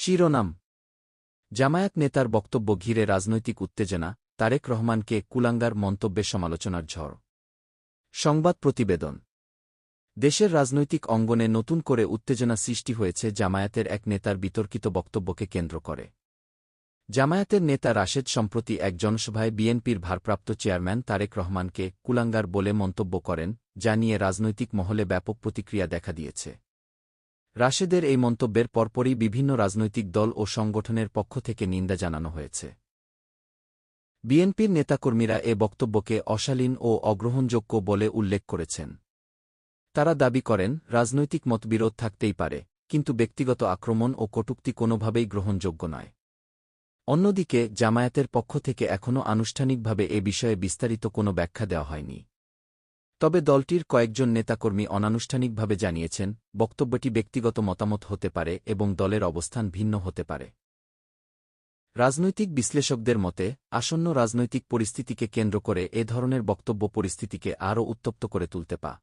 শিরোনাম: জামায়াত নেতার বক্তব্য ঘিরে রাজনৈতিক উত্তেজনা, তারেক রহমানকে কুলাঙ্গার মন্তব্যে সমালোচনার ঝড়। সংবাদ প্রতিবেদন: দেশের রাজনৈতিক অঙ্গনে নতুন করে উত্তেজনা সৃষ্টি হয়েছে জামায়াতের এক নেতার বিতর্কিত বক্তব্যকে কেন্দ্র করে। জামায়াতের নেতা রাশেদ সম্প্রতি এক জনসভায় বিএনপির ভারপ্রাপ্ত চেয়ারম্যান তারেক রহমানকে কুলাঙ্গার বলে মন্তব্য করেন, যা নিয়ে রাজনৈতিক মহলে ব্যাপক প্রতিক্রিয়া দেখা দিয়েছে। রাশেদের এই মন্তব্যের পরপরই বিভিন্ন রাজনৈতিক দল ও সংগঠনের পক্ষ থেকে নিন্দা জানানো হয়েছে। বিএনপির নেতাকর্মীরা এ বক্তব্যকে অশালীন ও অগ্রহণযোগ্য বলে উল্লেখ করেছেন। তারা দাবি করেন, রাজনৈতিক মতবিরোধ থাকতেই পারে, কিন্তু ব্যক্তিগত আক্রমণ ও কটূক্তি কোনোভাবেই গ্রহণযোগ্য নয়। অন্যদিকে জামায়াতের পক্ষ থেকে এখনও আনুষ্ঠানিকভাবে এ বিষয়ে বিস্তারিত কোনো ব্যাখ্যা দেওয়া হয়নি। তবে দলটির কয়েকজন নেতাকর্মী অনানুষ্ঠানিকভাবে জানিয়েছেন, বক্তব্যটি ব্যক্তিগত মতামত হতে পারে এবং দলের অবস্থান ভিন্ন হতে পারে। রাজনৈতিক বিশ্লেষকদের মতে, আসন্ন রাজনৈতিক পরিস্থিতিকে কেন্দ্র করে এ ধরনের বক্তব্য পরিস্থিতিকে আরও উত্তপ্ত করে তুলতে পারে।